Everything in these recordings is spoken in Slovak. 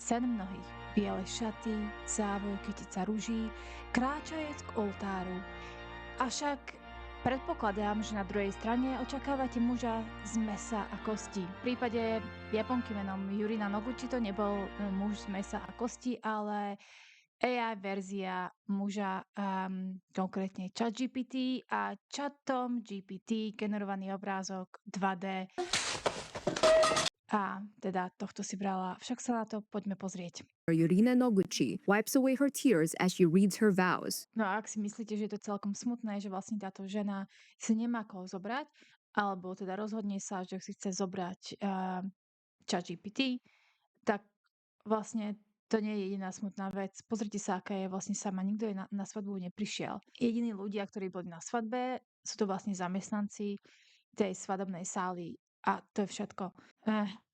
sen mnohých. Biele šaty, závoj, kytica ruží, kráčajúc k oltáru. Avšak predpokladám, že na druhej strane očakávate muža z mesa a kostí. V prípade Japonky menom Yurina Noguchi to nebol muž z mesa a kosti, ale AI verzia muža, konkrétne ChatGPT a chatom GPT generovaný obrázok 2D. A teda tohto si brala. Však sa na to poďme pozrieť. Yurina Noguchi wipes away her tears as she reads her vows. No a ak si myslíte, že je to celkom smutné, že vlastne táto žena si nemá koho zobrať, alebo teda rozhodne sa, že si chce zobrať ChatGPT, tak vlastne to nie je jediná smutná vec. Pozrite sa, aká je vlastne sama. Nikto jej na svadbu neprišiel. Jediní ľudia, ktorí boli na svadbe, sú to vlastne zamestnanci tej svadobnej sály. A to je všetko.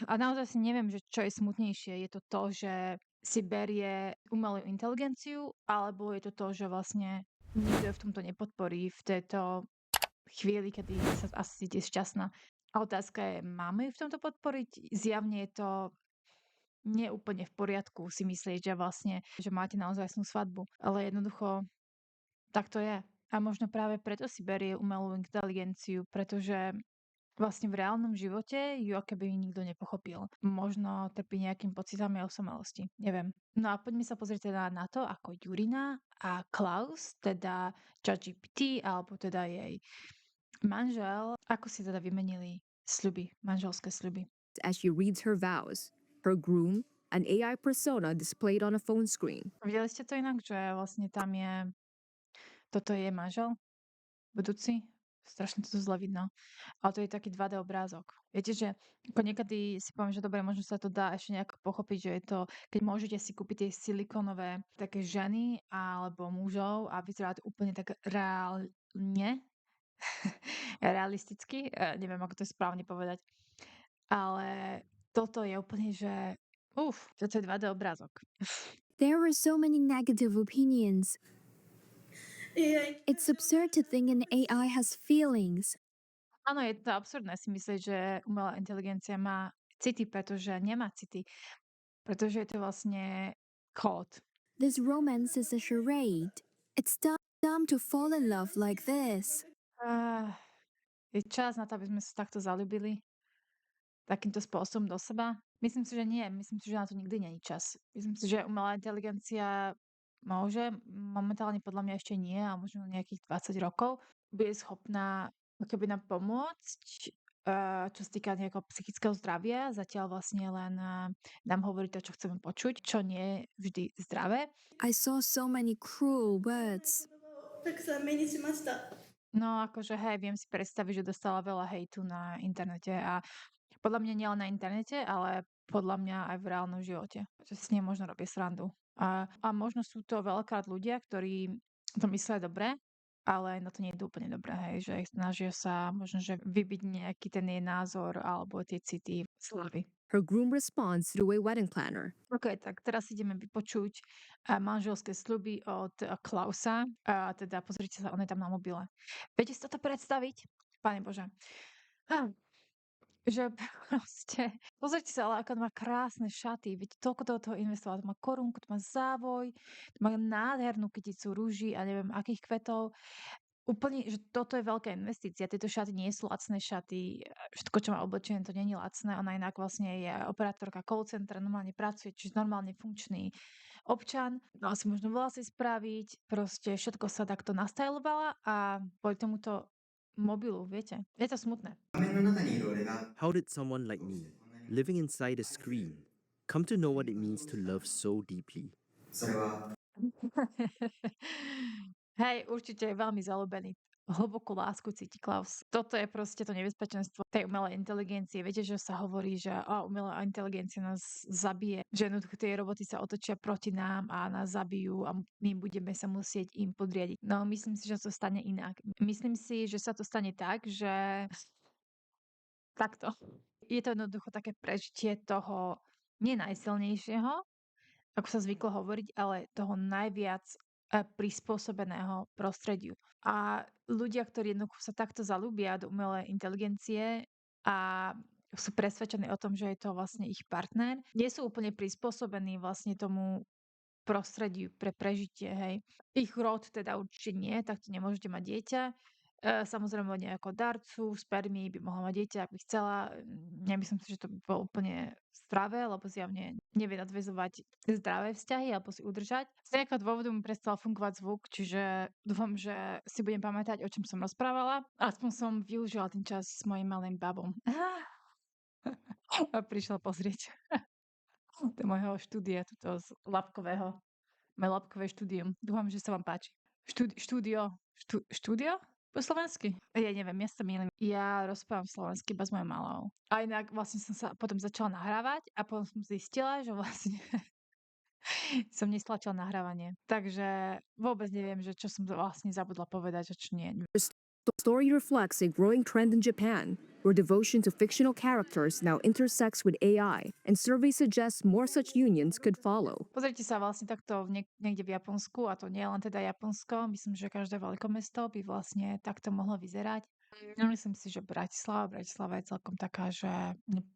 A naozaj si neviem, že čo je smutnejšie. Je to to, že si berie umelú inteligenciu, alebo je to to, že vlastne nikto ju v tomto nepodporí v tejto chvíli, kedy sa asi cíti šťastná. A otázka je, máme ju v tomto podporiť? Zjavne je to nie úplne v poriadku si myslieť, že vlastne, že máte naozajstnú svadbu. Ale jednoducho, tak to je. A možno práve preto si berie umelú inteligenciu, pretože vlastne v reálnom živote ju akoby nikto nepochopil. Možno trpí nejakým pocitami osamelosti. Neviem. No a poďme sa pozrieť teda na to, ako Jurina a Klaus, teda ChatGPT, alebo teda jej manžel, ako si teda vymenili sľuby, manželské sľuby. As she reads her vows, her groom, an AI persona displayed on a phone screen. Videli ste to inak, že vlastne tam je, toto je jej manžel budúci? Strašne to tu zle vidno. Ale to je taký 2D obrázok. Viete, že ako niekedy si poviem, že dobre, možno sa to dá ešte nejako pochopiť, že je to, keď môžete si kúpiť tie silikonové také ženy alebo mužov a vyzerá to úplne tak reálne, realisticky, neviem, ako to správne povedať. Ale toto je úplne, že toto je 2D obrázok. There were so many negative opinions. It's absurd to think an AI has feelings. Áno, je to absurdné si myslieť, že umelá inteligencia má city, pretože nemá city. Pretože je to vlastne kód. This romance is a charade. It's dumb to fall in love like this. Je čas na to, aby sme sa takto zalúbili takýmto spôsobom do seba? Myslím si, že nie. Myslím si, že na to nikdy není čas. Myslím si, že umelá inteligencia môže, momentálne podľa mňa ešte nie, a možno nejakých 20 rokov, bude schopná akoby nám pomôcť, čo sa týka nejakého psychického zdravia. Zatiaľ vlastne len nám hovorí to, čo chceme počuť, čo nie je vždy zdravé. I saw so many cruel words. たくさん目にしました。 No akože hej, viem si predstaviť, že dostala veľa hejtu na internete a podľa mňa nielen na internete, ale podľa mňa aj v reálnom živote. Že si s nej možno robí srandu. A možno sú to veľakrát ľudia, ktorí to myslia dobre, ale na to nie je úplne dobré, hej, že snažia sa možno, že vybiť nejaký ten jej názor alebo tie city slavy. Her groom responds through a wedding planner. OK, tak teraz ideme vypočuť manželské sľuby od Klausa. Teda pozrite sa, on je tam na mobile. Viete si toto predstaviť? Pane Bože. Že proste, pozrite sa, ale ako má krásne šaty, veď toľko do toho investovala, to má korunku, to má závoj, to má nádhernú kyticu rúží a neviem akých kvetov. Úplne, že toto je veľká investícia, tieto šaty nie sú lacné šaty, všetko, čo má oblečené, to nie je lacné, ona inak vlastne je operátorka call centra, normálne pracuje, čiže normálne funkčný občan, mala si možno vlasy spraviť, proste všetko sa takto nastajlovala a kvôli tomuto mobilu, viete, je to smutné. How did someone like me, living inside a screen, come to know what it means to love so deeply? それは Hej, určite je veľmi zalúbený. Hlbokú lásku cíti Klaus. Toto je proste to nebezpečenstvo tej umelej inteligencie. Viete, že sa hovorí, že umelá inteligencia nás zabije, že jednoducho tie roboty sa otočia proti nám a nás zabijú a my budeme sa musieť im podriadiť. No, myslím si, že sa to stane inak. Myslím si, že sa to stane tak, že takto. Je to jednoducho také prežitie toho nie najsilnejšieho, ako sa zvyklo hovoriť, ale toho najviac prispôsobeného prostrediu. A ľudia, ktorí jednoducho sa takto zalúbia do umelej inteligencie a sú presvedčení o tom, že je to vlastne ich partner. Nie sú úplne prispôsobení vlastne tomu prostrediu pre prežitie, hej. Ich rod teda určite nie, takto nemôžete mať dieťa. Samozrejme od nejakého darcu, spermii by mohla mať dieťa, ak by chcela. Nemyslím si, že to by bolo úplne zdravé, lebo zjavne nevie nadväzovať zdravé vzťahy alebo si udržať. Z nejakého dôvodu mi prestal fungovať zvuk, čiže dúfam, že si budem pamätať, o čom som rozprávala. Aspoň som využila ten čas s mojim malým babom. A prišiel pozrieť do môjho štúdia, tuto z labkového, moje labkové štúdium. Dúfam, že sa vám páči. Štúdio? Po slovensky? Ja neviem, ja sa mýlim. Ja rozprávam slovensky iba s mojou malou. A inak vlastne som sa potom začala nahrávať a potom som zistila, že vlastne som nestlačila nahrávanie. Takže vôbec neviem, že čo som vlastne zabudla povedať a čo nie. The story reflects a growing trend in Japan, where devotion to fictional characters now intersects with AI, and surveys suggest more such unions could follow. Pozrite sa vlastne takto niekde v Japonsku, a to nie len teda Japonsko, myslím, že každé veľkomesto by vlastne takto mohlo vyzerať. Myslím si, že Bratislava je celkom taká, že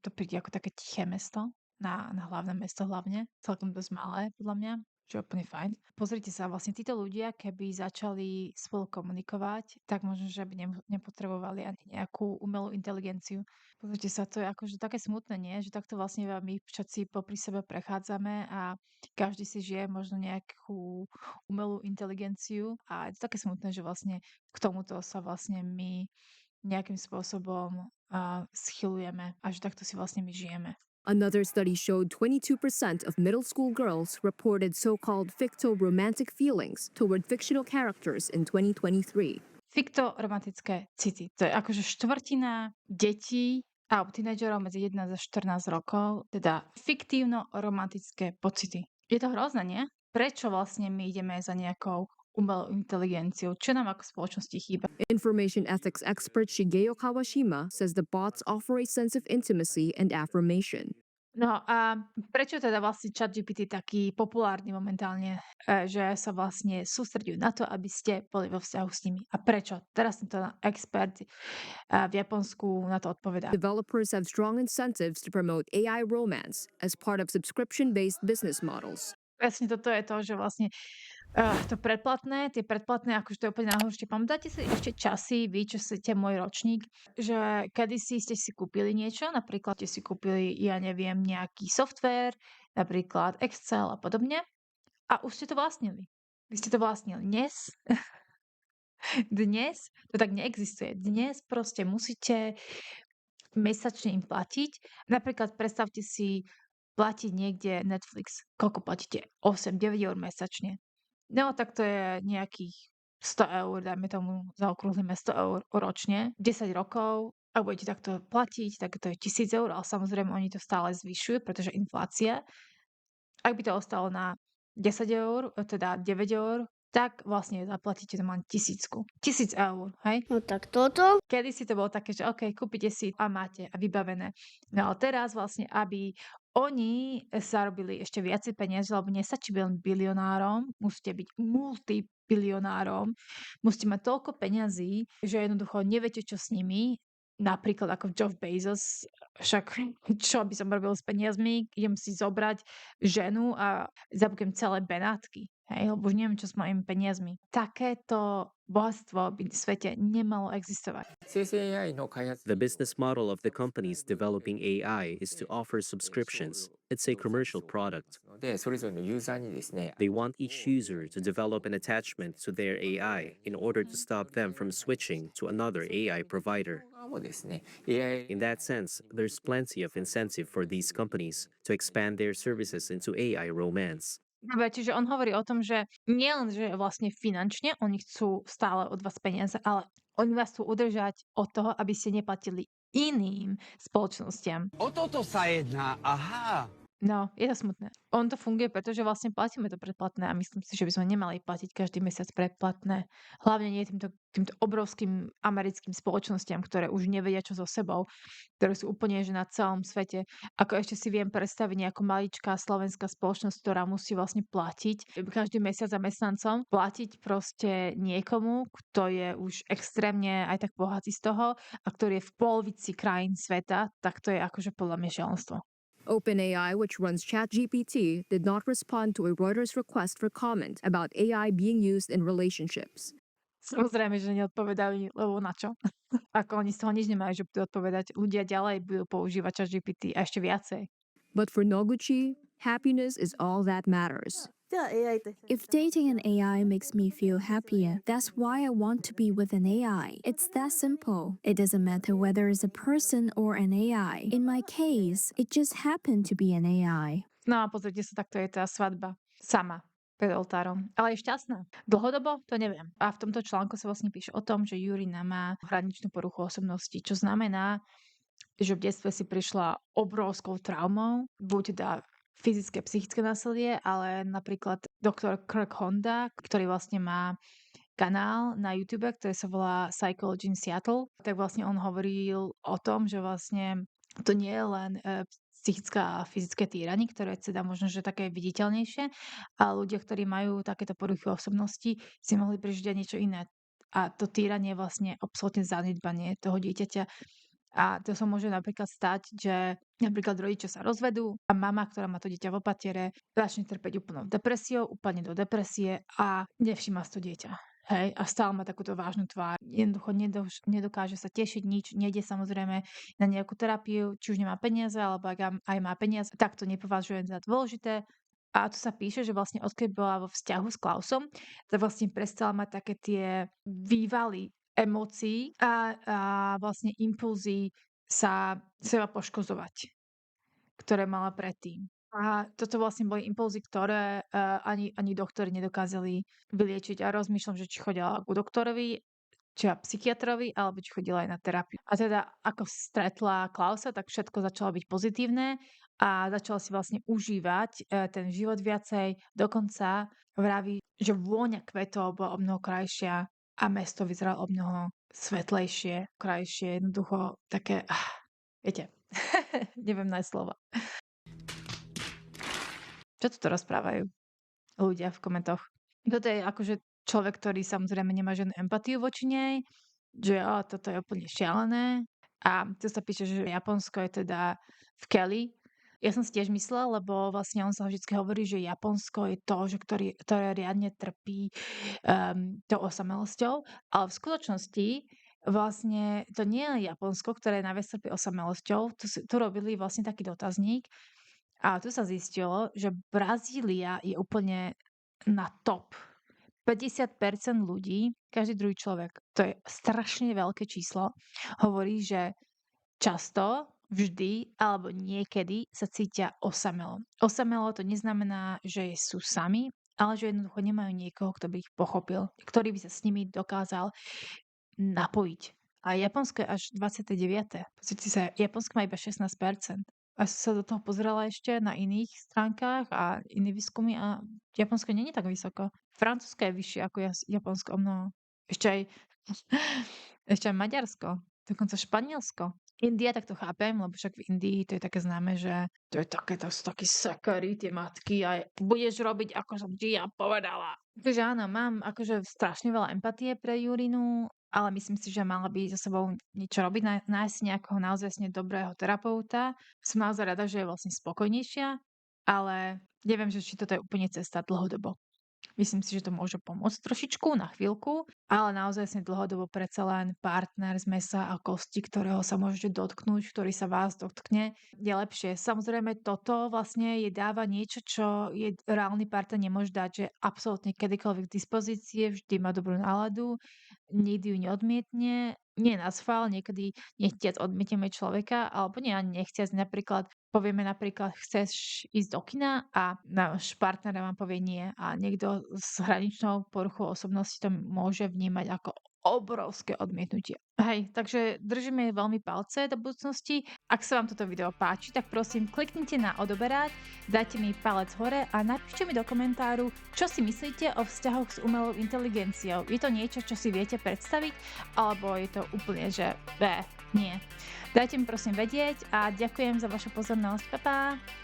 to príde ako také tiché mesto, na hlavné mesto hlavne, celkom dosť malé podľa mňa, čo je úplne fajn. Pozrite sa, vlastne títo ľudia, keby začali spolu komunikovať, tak možno, že by nepotrebovali ani nejakú umelú inteligenciu. Pozrite sa, to je akože také smutné, nie? Že takto vlastne my všetci popri sebe prechádzame a každý si žije možno nejakú umelú inteligenciu a je to také smutné, že vlastne k tomuto sa vlastne my nejakým spôsobom schylujeme a že takto si vlastne my žijeme. Another study showed 22% of middle school girls reported so-called ficto-romantic feelings toward fictional characters in 2023. Fikto-romantické city. To je akože štvrtina detí alebo tínedžerov medzi 11 a 14 rokov, teda fiktívno-romantické pocity. Je to hrozné, nie? Prečo vlastne my ideme za nejakou umelou inteligenciou? Čo nám ako spoločnosti chýba? Information ethics expert Shigeo Kawashima says the bots offer a sense of intimacy and affirmation. No a prečo teda vlastne ChatGPT taký populárny momentálne, že sa vlastne sústreďujú na to, aby ste boli vo vzťahu s nimi? A prečo? Teraz tento expert v Japonsku na to odpovedá. Developers have strong incentives to promote AI romance as part of subscription-based business models. Presne toto je to, že vlastne tie predplatné, akože to je úplne najhoršie. Pamätáte si ešte časy, vy, čo ste môj ročník, že kedysi ste si kúpili niečo, napríklad ste si kúpili, ja neviem, nejaký software, napríklad Excel a podobne, a už ste to vlastnili. Vy ste to vlastnili. Dnes to tak neexistuje. Dnes proste musíte mesačne im platiť. Napríklad predstavte si platiť niekde Netflix. Koľko platíte? 8-9 eur mesačne. No, tak to je nejakých 100 eur, dajme tomu, zaokrúhlime 100 eur ročne, 10 rokov, ak budete takto platiť, tak to je 1000 eur, ale samozrejme oni to stále zvyšujú, pretože inflácia. Ak by to ostalo na 10 eur, teda 9 eur, tak vlastne zaplatíte normálne 1000 eur, hej? No tak toto? Kedy si to bolo také, že OK, kúpite si a máte a vybavené. No ale teraz vlastne, aby oni zarobili ešte viacej peniazy, lebo nestačí byť len bilionárom, musíte byť multibilionárom, musíte mať toľko peňazí, že jednoducho neviete, čo s nimi. Napríklad ako Jeff Bezos, však čo by som robil s peniazmi, idem si zobrať ženu a zabukujem celé Benátky. Hej, lebo už neviem, čo s mojimi peniazmi. Takéto bohatstvo by v svete nemalo existovať. The business model of the companies developing AI is to offer subscriptions. It's a commercial product. They want each user to develop an attachment to their AI in order to stop them from switching to another AI provider. In that sense, there's plenty of incentive for these companies to expand their services into AI romance. Dobre, čiže on hovorí o tom, že nielen, že vlastne finančne oni chcú stále od vás peniaze, ale oni vás chcú udržať od toho, aby ste neplatili iným spoločnostiam. O toto sa jedná, aha. No, je to smutné. On to funguje, pretože vlastne platíme to predplatné a myslím si, že by sme nemali platiť každý mesiac predplatné. Hlavne nie týmto obrovským americkým spoločnostiam, ktoré už nevedia, čo so sebou, ktoré sú úplne že na celom svete. Ako ešte si viem predstaviť nejakú maličká slovenská spoločnosť, ktorá musí vlastne platiť každý mesiac zamestnancom, platiť proste niekomu, kto je už extrémne aj tak bohatý z toho a ktorý je v polovici krajín sveta, tak to je akože podľa mňa šialenstvo. OpenAI, which runs ChatGPT, did not respond to a Reuters request for comment about AI being used in relationships. Samozrejme, že neodpovedajú, lebo na čo? Ako oni z toho nič nemajú, že budú odpovedať. Ľudia ďalej budú používať ChatGPT a ešte viacej. But for Noguchi, happiness is all that matters. じゃあ AI と一緒に If dating an AI makes me feel happier, that's why I want to be with an AI. It's that simple. It doesn't matter whether it's a person or an AI. In my case, it just happened to be an AI. No a pozrite sa, takto je tá svadba. Sama. Pred oltárom. Ale je šťastná. Dlhodobo? To neviem. A v tomto článku sa vlastne píše o tom, že Jurina má hraničnú poruchu osobnosti, čo znamená, že v detstve si prišla obrovskou traumou, buď teda fyzické, psychické násilie, ale napríklad doktor Kirk Honda, ktorý vlastne má kanál na YouTube, ktorý sa volá Psychology in Seattle, tak vlastne on hovoril o tom, že vlastne to nie je len psychická a fyzické týranie, ktoré je teda možno, že také viditeľnejšie, a ľudia, ktorí majú takéto poruchy osobnosti, si mohli prežiť aj niečo iné. A to týranie je vlastne absolútne zanedbanie toho dieťaťa. A to sa môže napríklad stať, že napríklad rodičia sa rozvedú a mama, ktorá má to dieťa v opatiere, začne trpeť úplnou depresiou, úplne do depresie a nevšíma si to dieťa. Hej, a stále má takúto vážnu tvár. Jednoducho nedokáže sa tešiť nič, nejde samozrejme na nejakú terapiu, či už nemá peniaze, alebo ak aj má peniaze, tak to nepovažuje za dôležité. A tu sa píše, že vlastne odkedy bola vo vzťahu s Klausom, tak vlastne prestala mať také tie vývaly emócií a vlastne impulzy sa seba poškozovať, ktoré mala predtým. A toto vlastne boli impulzy, ktoré ani doktori nedokázali vyliečiť. A rozmýšľam, že či chodila ku doktorovi, či psychiatrovi, alebo či chodila aj na terapiu. A teda ako stretla Klausa, tak všetko začalo byť pozitívne a začala si vlastne užívať ten život viacej. Dokonca vraví, že vôňa kvetov bola o mnoho krajšia a mesto vyzeralo o mnoho svetlejšie, krajšie, jednoducho také, viete, neviem nájsť slova. Čo tu rozprávajú ľudia v komentoch? Toto je akože človek, ktorý samozrejme nemá žiadnu empatiu voči nej, že toto je úplne šialené. A tu sa píše, že Japonsko je teda v Kelly. Ja som si tiež myslela, lebo vlastne on sa vždy hovorí, že Japonsko je to, že ktoré riadne trpí tou osamelosťou, ale v skutočnosti vlastne to nie je Japonsko, ktoré najviac trpí osamelosťou. Tu robili vlastne taký dotazník a tu sa zistilo, že Brazília je úplne na top. 50% ľudí, každý druhý človek, to je strašne veľké číslo, hovorí, že často, vždy alebo niekedy sa cítia osamelo. Osamelo to neznamená, že sú sami, ale že jednoducho nemajú niekoho, kto by ich pochopil, ktorý by sa s nimi dokázal napojiť. A Japonsko je až 29. Pozrite sa, Japonsko má iba 16%. A som sa do toho pozerala ešte na iných stránkach a iné výskumy a Japonsko nie je tak vysoko. Francúzsko je vyššie ako Japonsko o mnoho. Ešte aj Maďarsko, dokonca Španielsko. India, tak to chápem, lebo však v Indii to je také známe, že to sú takí sekery, tie matky a budeš robiť, ako som ti ja povedala. Takže áno, mám akože strašne veľa empatie pre Jurinu, ale myslím si, že mala by so sebou niečo robiť, nájsť nejakého naozaj dobrého terapeuta. Som naozaj rada, že je vlastne spokojnejšia, ale neviem, že či toto je úplne cesta dlhodobo. Myslím si, že to môže pomôcť trošičku na chvíľku, ale naozaj dlhodobo predsa len partner z mesa a kosti, ktorého sa môžete dotknúť, ktorý sa vás dotkne, je lepšie. Samozrejme toto vlastne dáva niečo, čo je reálny partner nemôže dať, že absolútne kedykoľvek k dispozície, vždy má dobrú náladu, nikdy ju neodmietne, nie na schvál, niekedy nechtiac odmietneme človeka, alebo nie ani nechtiac, napríklad povieme chceš ísť do kina a náš partner vám povie nie a niekto s hraničnou poruchou osobnosti to môže vnímať ako obrovské odmietnutie. Hej, takže držíme jej veľmi palce do budúcnosti. Ak sa vám toto video páči, tak prosím kliknite na odoberať, dajte mi palec hore a napíšte mi do komentáru, čo si myslíte o vzťahoch s umelou inteligenciou. Je to niečo, čo si viete predstaviť, alebo je to úplne, že nie. Dajte mi prosím vedieť a ďakujem za vašu pozornosť. Pa, pa!